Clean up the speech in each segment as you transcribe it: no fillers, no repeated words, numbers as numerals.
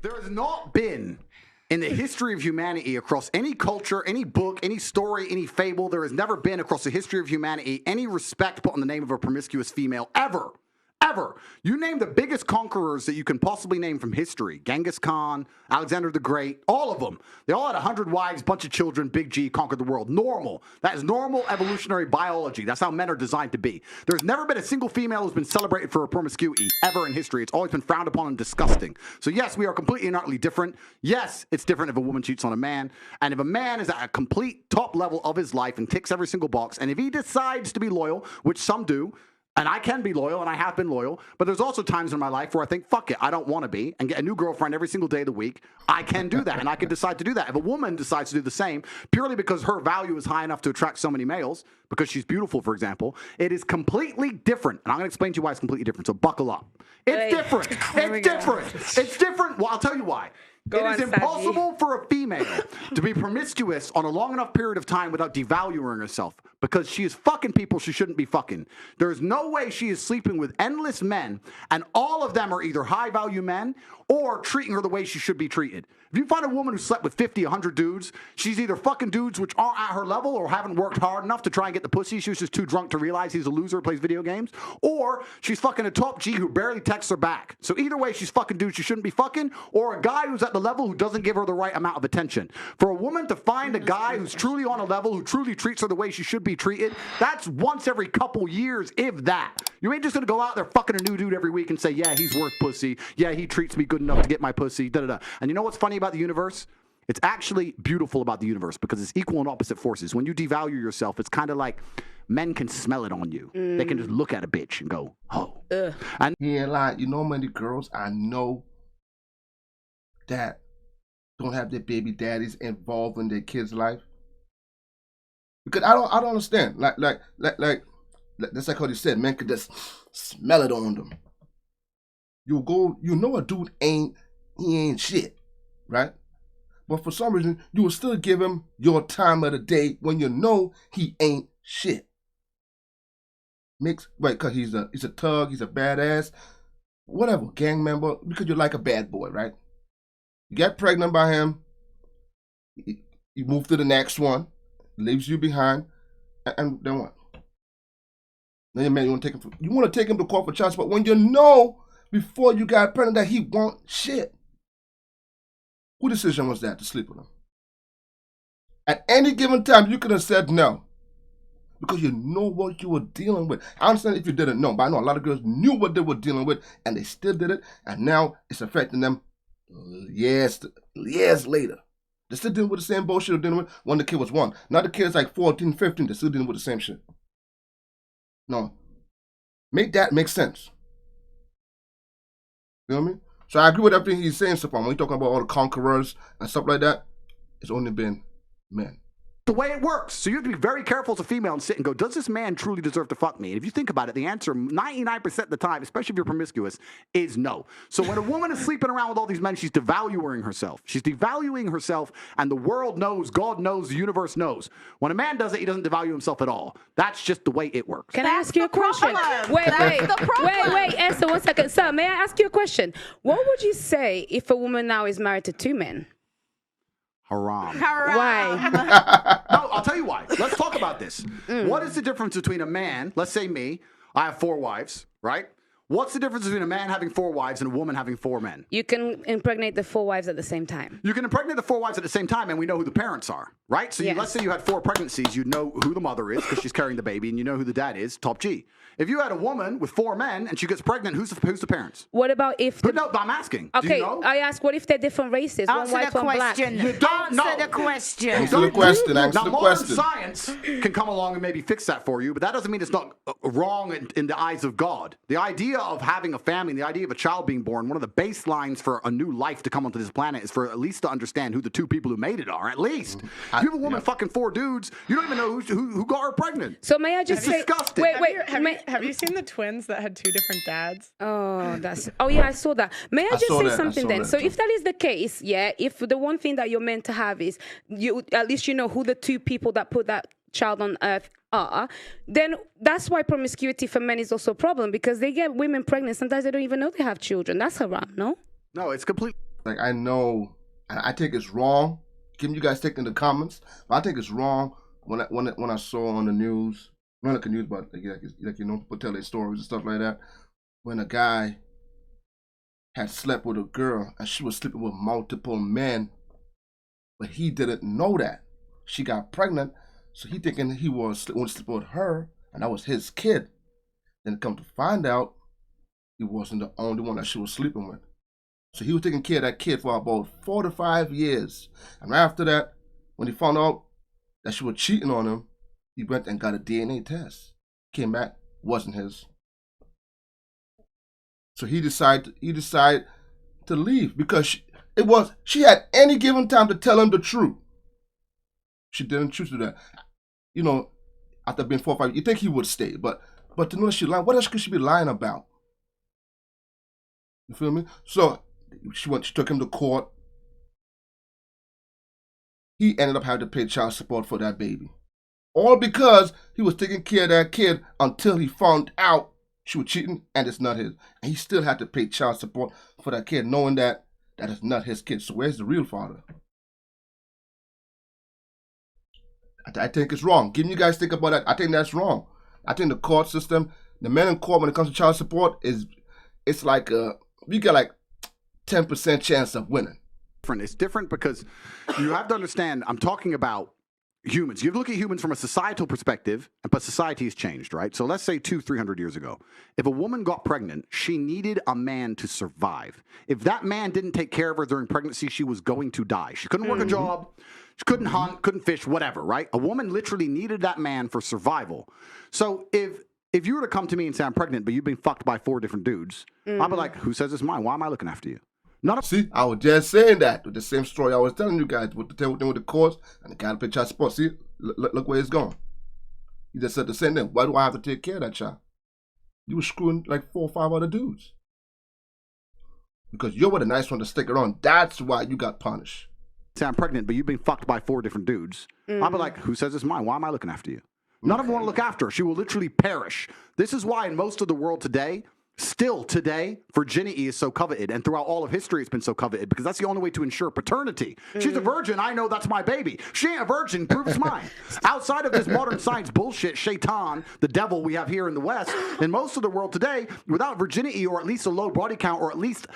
There has not been, in the history of humanity, across any culture, any book, any story, any fable, there has never been across the history of humanity any respect put on the name of a promiscuous female, ever. Ever. You name the biggest conquerors that you can possibly name from history. Genghis Khan, Alexander the Great, all of them. They all had 100 wives, bunch of children, big G, conquered the world. Normal. That is normal evolutionary biology. That's how men are designed to be. There's never been a single female who's been celebrated for her promiscuity ever in history. It's always been frowned upon and disgusting. So yes, we are completely and utterly different. Yes, it's different if a woman cheats on a man. And if a man is at a complete top level of his life and ticks every single box, and if he decides to be loyal, which some do, and I can be loyal, and I have been loyal, but there's also times in my life where I think, fuck it, I don't want to be, and get a new girlfriend every single day of the week. I can do that, and I can decide to do that. If a woman decides to do the same, purely because her value is high enough to attract so many males, because she's beautiful, for example, it is completely different. And I'm going to explain to you why it's completely different, so buckle up. It's different. It's different. It's different. Well, I'll tell you why. It is impossible for a female to be promiscuous on a long enough period of time without devaluing herself, because she is fucking people she shouldn't be fucking. There is no way she is sleeping with endless men, and all of them are either high-value men or treating her the way she should be treated. If you find a woman who slept with 50, 100 dudes, she's either fucking dudes which aren't at her level or haven't worked hard enough to try and get the pussy. She was just too drunk to realize he's a loser, plays video games. Or she's fucking a top G who barely texts her back. So either way, she's fucking dudes she shouldn't be fucking, or a guy who's at the level who doesn't give her the right amount of attention. For a woman to find a guy who's truly on a level, who truly treats her the way she should be treated, that's once every couple years, if that. You ain't just gonna go out there fucking a new dude every week and say, yeah, he's worth pussy. Yeah, he treats me good enough to get my pussy, da-da-da. And you know what's funny about the universe? It's actually beautiful about the universe because it's equal and opposite forces. When you devalue yourself, it's kind of like men can smell it on you. They can just look at a bitch and go, oh. And he ain't lying. You know how many girls I know that don't have their baby daddies involved in their kids' life? Because I don't understand. Like that's like how they said, men could just smell it on them. You know a dude ain't shit, right? But for some reason, you will still give him your time of the day when you know he ain't shit. Because he's a thug, he's a badass, whatever, gang member, because you like a bad boy, right? You get pregnant by him, you move to the next one, leaves you behind, and then what? Then your man, you want to take him to court for child support when you know before you got pregnant that he want shit. Whose decision was that to sleep with him? At any given time, you could have said no. Because you know what you were dealing with. I understand if you didn't know, but I know a lot of girls knew what they were dealing with, and they still did it, and now it's affecting them years later. They're still dealing with the same bullshit they're dealing with when the kid was 1. Now the kid's like 14, 15, they're still dealing with the same shit. No. Make that make sense. You know what I mean? So I agree with everything he's saying so far. When he's talking about all the conquerors and stuff like that, it's only been men. The way it works. So you have to be very careful as a female and sit and go, does this man truly deserve to fuck me? And if you think about it, the answer 99% of the time, especially if you're promiscuous, is no. So when a woman is sleeping around with all these men, she's devaluing herself. She's devaluing herself, and the world knows, God knows, the universe knows. When a man does it, he doesn't devalue himself at all. That's just the way it works. Can I ask you a question? Wait, Esther, 1 second. Sir, may I ask you a question? What would you say if a woman now is married to 2 men? Haram. Why? No, I'll tell you why. Let's talk about this. What is the difference between a man, let's say me, I have 4 wives, right? What's the difference between a man having 4 wives and a woman having 4 men? You can impregnate the 4 wives at the same time. You can impregnate the 4 wives at the same time, and we know who the parents are, right? So let's say you had 4 pregnancies, you know who the mother is because she's carrying the baby, and you know who the dad is, top G. If you had a woman with 4 men and she gets pregnant, who's the parents? What about if... No, I'm asking. Okay, do you know? I ask, what if they're different races? Answer one white, one black? You don't know. Answer the question. Answer the question. Now, modern science can come along and maybe fix that for you, but that doesn't mean it's not wrong in the eyes of God. The idea of having a family, the idea of a child being born, one of the baselines for a new life to come onto this planet is for at least to understand who the 2 people who made it are, at least. If you have a woman fucking 4 dudes, you don't even know who got her pregnant. So may I just say... disgusting. Have you seen the twins that had 2 different dads? Oh yeah, I saw that. May I just say something then? So if that is the case, if the one thing that you're meant to have is you, at least you know who the 2 people that put that child on earth are, then that's why promiscuity for men is also a problem, because they get women pregnant. Sometimes they don't even know they have children. That's haram, no? No, it's complete. Like, I know, I think it's wrong. Can you guys take in the comments? But I think it's wrong when I saw on the news, not like the news, but like you know, people tell their stories and stuff like that. When a guy had slept with a girl and she was sleeping with multiple men, but he didn't know that. She got pregnant, so he thinking he was sleeping with her, and that was his kid. Then come to find out, he wasn't the only one that she was sleeping with. So he was taking care of that kid for about 4 to 5 years. And after that, when he found out that she was cheating on him, he went and got a DNA test. Came back, wasn't his. So he decided to leave because she had any given time to tell him the truth. She didn't choose to do that. You know, after being 4 or 5 years, you think he would stay, but to know that she lied, what else could she be lying about? You feel me? So she took him to court. He ended up having to pay child support for that baby. All because he was taking care of that kid until he found out she was cheating and it's not his. And he still had to pay child support for that kid, knowing that is not his kid. So where's the real father? I think it's wrong. Can you guys think about that? I think that's wrong. I think the court system, the men in court when it comes to child support, it's like you get like 10% chance of winning. It's different because you have to understand, I'm talking about humans. You look at humans from a societal perspective, but society has changed, right? So let's say 200-300 years ago, if a woman got pregnant, she needed a man to survive. If that man didn't take care of her during pregnancy, she was going to die. She couldn't work a job. She couldn't hunt, couldn't fish, whatever, right? A woman literally needed that man for survival. So if you were to come to me and say, I'm pregnant, but you've been fucked by 4 different dudes, I'd be like, who says it's mine? Why am I looking after you? See, I was just saying that with the same story I was telling you guys with the courts and the guy to pay child support. See, look where it's going. He just said the same thing. Why do I have to take care of that child? You were screwing like 4 or 5 other dudes. Because you were the nice one to stick around. That's why you got punished. Say I'm pregnant, but you've been fucked by 4 different dudes. I'd be like, who says it's mine? Why am I looking after you? None of them want to look after her. She will literally perish. This is why in most of the world today, still today, virginity is so coveted, and throughout all of history it's been so coveted because that's the only way to ensure paternity. She's a virgin, I know that's my baby. She ain't a virgin, prove it's mine. Outside of this modern science bullshit, Shaitan, the devil we have here in the West, in most of the world today, without virginity or at least a low body count or at least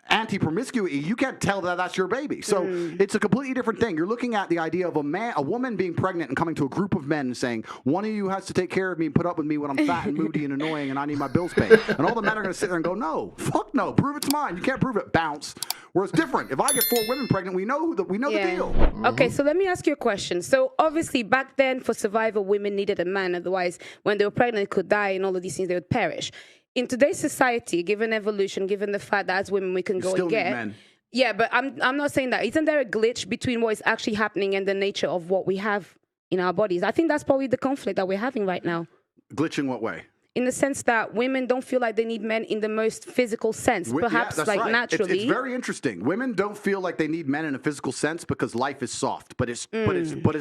anti-promiscuity, you can't tell that that's your baby. So it's a completely different thing. You're looking at the idea of a woman being pregnant and coming to a group of men and saying, one of you has to take care of me and put up with me when I'm fat and moody and annoying and I need my bills paid. And all the men are going to sit there and go, no, fuck no, prove it's mine. You can't prove it, bounce. Whereas different. If I get 4 women pregnant, we know the deal. Okay, so let me ask you a question. So obviously back then for survival, women needed a man. Otherwise, when they were pregnant, they could die and all of these things, they would perish. In today's society, given evolution, given the fact that as women we can go and get, men. Yeah, but I'm not saying that. Isn't there a glitch between what is actually happening and the nature of what we have in our bodies? I think that's probably the conflict that we're having right now. Glitch in what way? In the sense that women don't feel like they need men in the most physical sense, perhaps that's like right. naturally. It's very interesting. Women don't feel like they need men in a physical sense because life is soft, but it's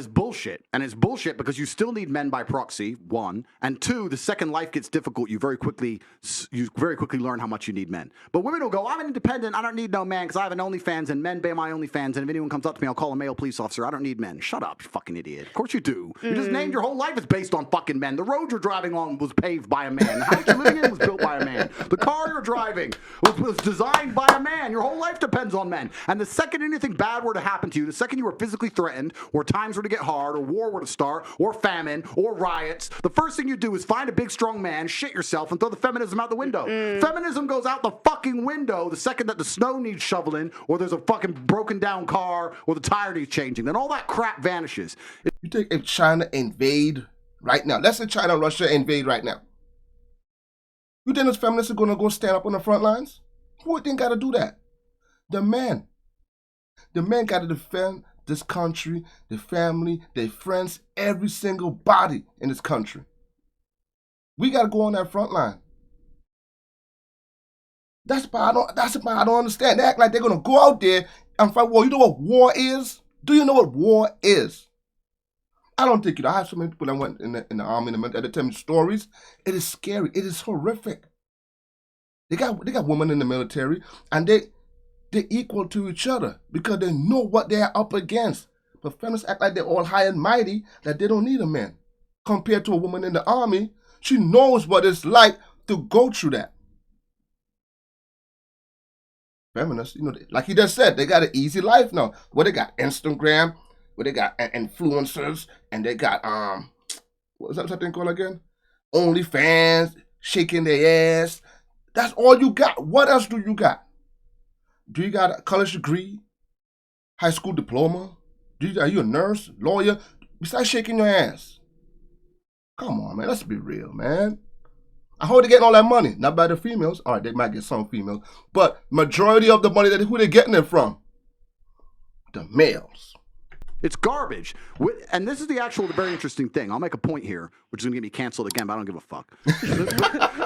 bullshit. And it's bullshit because you still need men by proxy, 1, and 2, the second life gets difficult, you very quickly learn how much you need men. But women will go, I'm independent, I don't need no man because I have an OnlyFans and men pay my OnlyFans, and if anyone comes up to me, I'll call a male police officer. I don't need men. Shut up, you fucking idiot. Of course you do. You just named your whole life is based on fucking men. The road you're driving on was paved by a man. The house you're living in was built by a man. The car you're driving was designed by a man. Your whole life depends on men. And the second anything bad were to happen to you, the second you were physically threatened, or times were to get hard, or war were to start, or famine, or riots, the first thing you do is find a big strong man, shit yourself, and throw the feminism out the window. Feminism goes out the fucking window the second that the snow needs shoveling, or there's a fucking broken down car, or the tire needs changing. Then all that crap vanishes. You think if China invade right now, let's say China and Russia invade right now, you think those feminists are going to go stand up on the front lines? Who would think got to do that? The men. The men got to defend this country, their family, their friends, every single body in this country. We got to go on that front line. That's why I don't understand. They act like they're going to go out there and fight war. You know what war is? Do you know what war is? I don't think, I have so many people that went in the army and the military, they tell me stories. It is scary. It is horrific. They got women in the military, and they're equal to each other because they know what they're up against. But feminists act like they're all high and mighty, that they don't need a man. Compared to a woman in the army, she knows what it's like to go through that. Feminists, like he just said, they got an easy life now. Well, they got Instagram, where they got influencers, and they got what's that something called again? OnlyFans, shaking their ass. That's all you got. What else do you got? Do you got a college degree, high school diploma? Are you a nurse, lawyer? Besides shaking your ass. Come on, man. Let's be real, man. I hope they're getting all that money. Not by the females. All right, they might get some females. But majority of the money, who they getting it from? The males. It's garbage. And this is the very interesting thing. I'll make a point here, which is going to get me canceled again, but I don't give a fuck.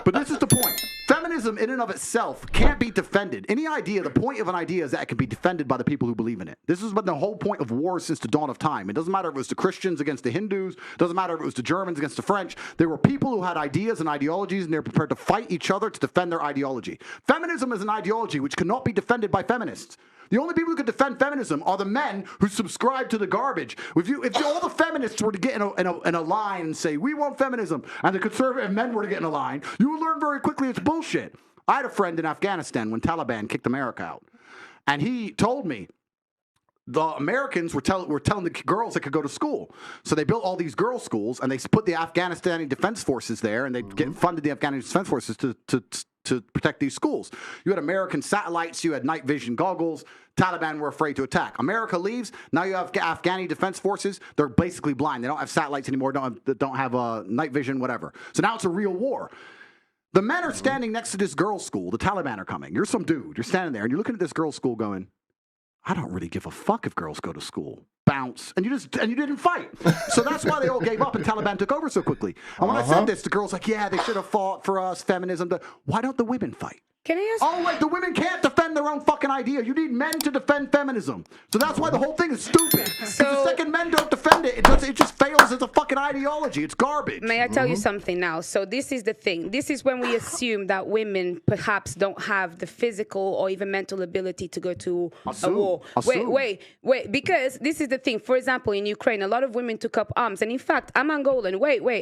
But this is the point. Feminism in and of itself can't be defended. The point of an idea is that it can be defended by the people who believe in it. This has been the whole point of wars since the dawn of time. It doesn't matter if it was the Christians against the Hindus. It doesn't matter if it was the Germans against the French. There were people who had ideas and ideologies, and they were prepared to fight each other to defend their ideology. Feminism is an ideology which cannot be defended by feminists. The only people who could defend feminism are the men who subscribe to the garbage. If all the feminists were to get in a line and say, we want feminism, and the conservative men were to get in a line, you would learn very quickly it's bullshit. I had a friend in Afghanistan when Taliban kicked America out, and he told me the Americans were telling the girls they could go to school. So they built all these girls' schools, and they put the Afghanistani Defense Forces there, and they funded the Afghanistan Defense Forces to protect these schools. You had American satellites, you had night vision goggles. Taliban were afraid to attack. America leaves. Now you have Afghani Defense Forces. They're basically blind. They don't have satellites anymore. Don't have night vision, whatever. So now it's a real war. The men are standing next to this girls' school. The Taliban are coming. You're some dude. You're standing there, and you're looking at this girls' school going, I don't really give a fuck if girls go to school. Bounce. And you didn't fight. So that's why they all gave up and Taliban took over so quickly. And when I said this, the girls like, yeah, they should have fought for us, feminism. Why don't the women fight? Can I ask? Oh, wait, the women can't defend their own fucking idea. You need men to defend feminism. So that's why the whole thing is stupid. Because the second men don't defend it, it just fails as a fucking ideology. It's garbage. May I tell you something now? So this is the thing. This is when we assume that women perhaps don't have the physical or even mental ability to go to a war. Wait. Because this is the thing. For example, in Ukraine, a lot of women took up arms. And in fact, I'm Angolan.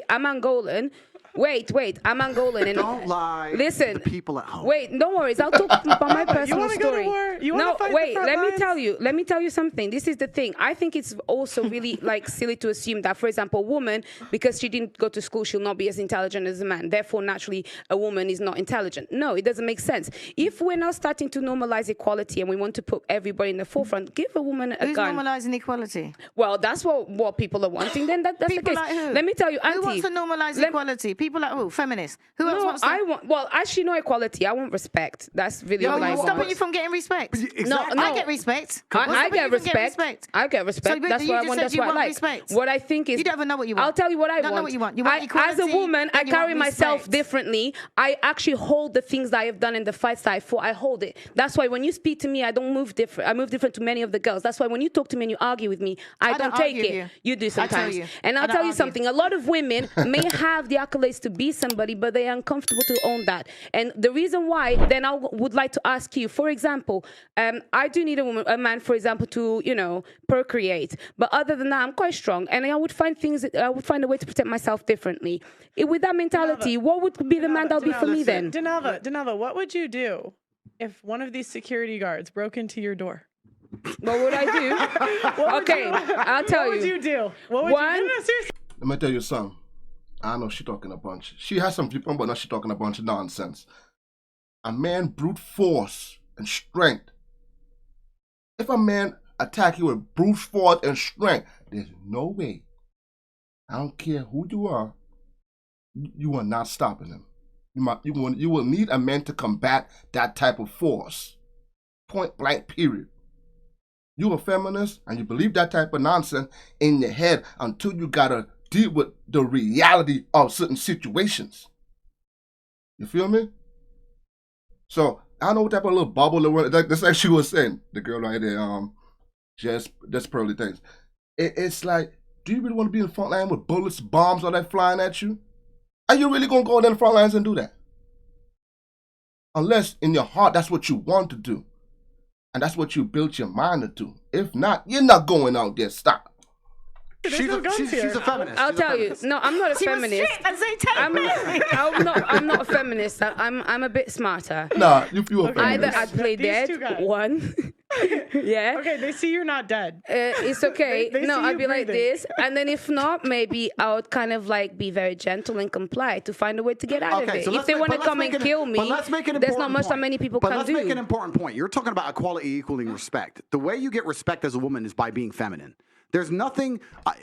I'm Angolan. Wait, I'm Angolan. And don't lie listen, to the people at home. Wait, don't worry. I'll talk about my personal story. Go to war? You want to fight the front lines? Let me tell you something. This is the thing. I think it's also really silly to assume that, for example, a woman, because she didn't go to school, she'll not be as intelligent as a man. Therefore, naturally, a woman is not intelligent. No, it doesn't make sense. If we're now starting to normalize equality and we want to put everybody in the forefront, give a woman a Who's gun. Who's normalizing equality? Well, that's what people are wanting. Then that's people the case. Like who? Let me tell you, Auntie. Who wants to normalize equality? People like who? Feminists. Who else wants to? Well, actually, no equality. I want respect. That's really all I want. What's stopping you from getting respect? Exactly. No, I get respect. I get respect. I get respect. So, that's what I want. That's what I like. Respect. What I think is, you don't even know what you want. I'll tell you what I want. Know what you want. You want equality, as a woman, I carry myself differently. I actually hold the things that I have done in the fights that I fought. I hold it. That's why when you speak to me, I don't move different. I move different to many of the girls. That's why when you talk to me and you argue with me, I don't take it. You do sometimes. And I'll tell you something. A lot of women may have the accolades to be somebody, but they are uncomfortable to own that. And the reason why, then I would like to ask you, for example, I do need a man, for example, to, procreate. But other than that, I'm quite strong. And I would find a way to protect myself differently. With that mentality, what would be the man that would be for me then? Denava, what would you do if one of these security guards broke into your door? What would I do? I'll tell you. What would you do? What would you do? No, seriously. Let me tell you something. I know she's talking a bunch. She has some people, but now she's talking a bunch of nonsense. A man brute force and strength. If a man attack you with brute force and strength, there's no way. I don't care who you are. You are not stopping him. You will need a man to combat that type of force. Point blank, period. You're a feminist and you believe that type of nonsense in your head until you gotta deal with the reality of certain situations. You feel me? So I don't know what type of little bubble that's like she was saying. The girl right there, just pearly things. It's like, do you really want to be in the front line with bullets, bombs, all that flying at you? Are you really gonna go in the front lines and do that? Unless in your heart that's what you want to do. And that's what you built your mind to do. If not, you're not going out there. Stop. She's a feminist. I'll tell you. No, I'm not a feminist. I'm not a feminist. I'm a bit smarter. Nah, you feel a feminist. Either I'd play dead, one. Yeah. Okay, they see you're not dead. It's okay. They No, see I'd you be like breathing. this. And then if not, maybe I would kind of like be very gentle and comply to find a way to get out of it. So If they want to come and kill me, there's not much that many people can do. But let's make an important point. You're talking about equality equaling respect. The way you get respect as a woman is by being feminine. There's nothing,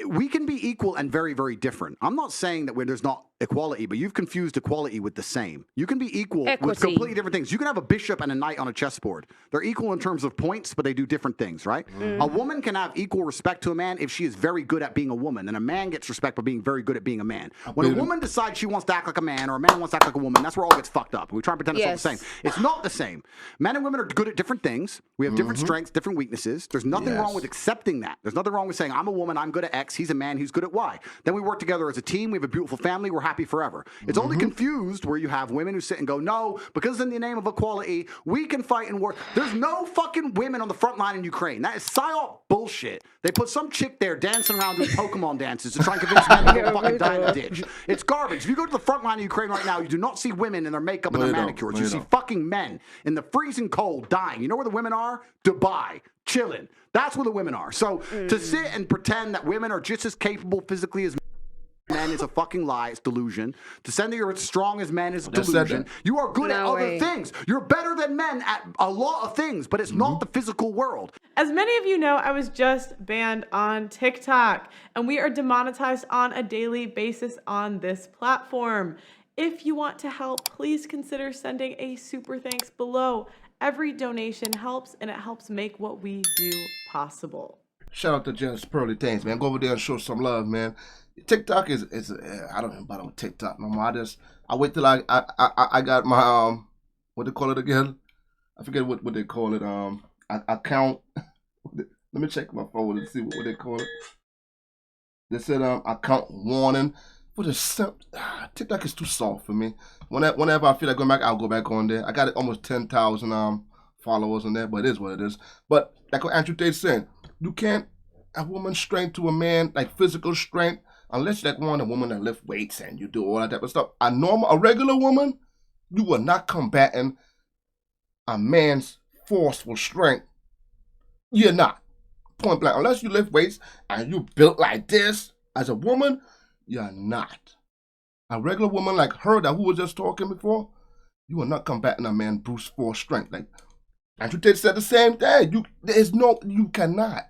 we can be equal and very, very different. I'm not saying that there's not equality, but you've confused equality with the same. You can be equal with completely different things. You can have a bishop and a knight on a chessboard. They're equal in terms of points, but they do different things, right? A woman can have equal respect to a man if she is very good at being a woman, and a man gets respect by being very good at being a man. When a woman decides she wants to act like a man, or a man wants to act like a woman, that's where all gets fucked up. We try and pretend it's all the same. It's not the same. Men and women are good at different things. We have different strengths, different weaknesses. There's nothing wrong with accepting that. There's nothing wrong with saying, I'm a woman, I'm good at X, he's a man, he's good at Y. Then we work together as a team, we have a beautiful family, we're happy forever. It's only confused where you have women who sit and go, no, because in the name of equality, we can fight and work. There's no fucking women on the front line in Ukraine. That is psyop bullshit. They put some chick there dancing around doing Pokemon dances to try and convince men to go fucking die in a ditch. It's garbage. If you go to the front line of Ukraine right now, you do not see women in their makeup and their manicures. You see fucking men in the freezing cold dying. You know where the women are? Dubai. Chilling. That's where the women are. So to sit and pretend that women are just as capable physically as men is a fucking lie. It's delusion. To say that you're as strong as men is delusion. You are good at other things. You're better than men at a lot of things, but it's not the physical world. As many of you know, I was just banned on TikTok, and we are demonetized on a daily basis on this platform. If you want to help, please consider sending a super thanks below. Every donation helps, and it helps make what we do possible. Shout out to Just Pearly Things, man. Go over there and show some love, man. TikTok is I don't know about TikTok no more. I wait till I got my what they call it again? I forget what they call it. Account. Let me check my phone and see what they call it. They said account warning. For the TikTok is too soft for me. Whenever I feel like going back, I'll go back on there. I got almost 10,000 followers on there, but it is what it is. But like what Andrew Tate said, you can't a woman's strength to a man, like physical strength, unless you like want a woman that lift weights and you do all that type of stuff. A regular woman, you will not combating a man's forceful strength. You're not. Point blank. Unless you lift weights and you built like this as a woman, you're not. A regular woman like her that who was just talking before, you are not combating a man's brute force strength. Like Andrew Tate said the same thing. You cannot.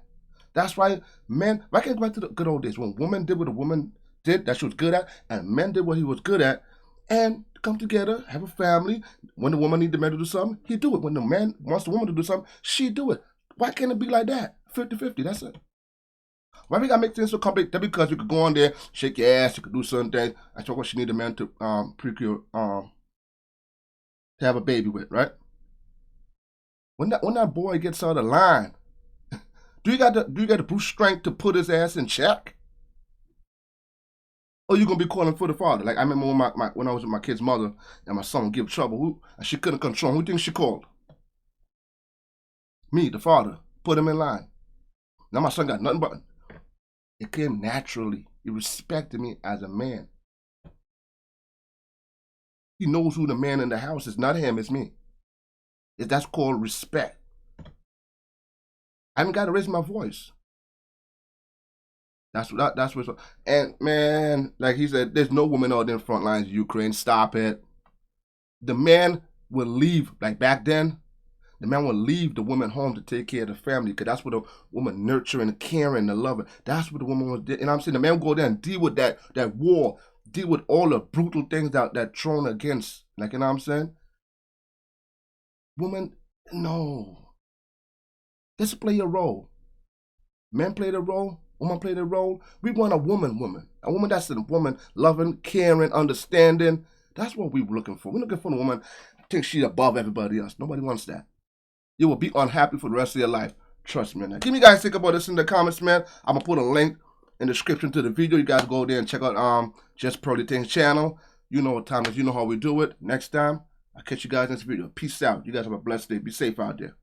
That's why men, I can go back to the good old days when women did what a woman did that she was good at, and men did what he was good at, and come together, have a family. When the woman needs the man to do something, he do it. When the man wants the woman to do something, she do it. Why can't it be like that? 50-50, that's it. Why we gotta make things so complicated? That's because you could go on there, shake your ass, you could do certain things. That's what she need a man to procure to have a baby with, right? When that boy gets out of line, do you got the brute strength to put his ass in check? Or you gonna be calling for the father? Like I remember when I was with my kid's mother and my son would give trouble, and she couldn't control him. Who do you think she called? Me, the father. Put him in line. Now my son got nothing but. It came naturally. He respected me as a man. He knows who the man in the house is. Not him, it's me. That's called respect. I haven't got to raise my voice. That's what. And man, like he said, there's no woman out there in the front lines of Ukraine. Stop it. The man will leave. Like back then, the man will leave the woman home to take care of the family, because that's what a woman nurturing, and caring, and loving. That's what the woman was. And I'm saying the man will go there and deal with that war, deal with all the brutal things that thrown against. Like, you know what I'm saying? Woman, no. Just play your role. Men play the role. Woman play the role. We want a woman. A woman that's a woman, loving, caring, understanding. That's what we're looking for. We're looking for a woman who thinks she's above everybody else. Nobody wants that. You will be unhappy for the rest of your life. Trust me, man. Give me guys think about this in the comments, man. I'm gonna put a link in the description to the video. You guys go there and check out Just Pearly Things channel. You know what time it is. You know how we do it. Next time, I'll catch you guys in this video. Peace out. You guys have a blessed day. Be safe out there.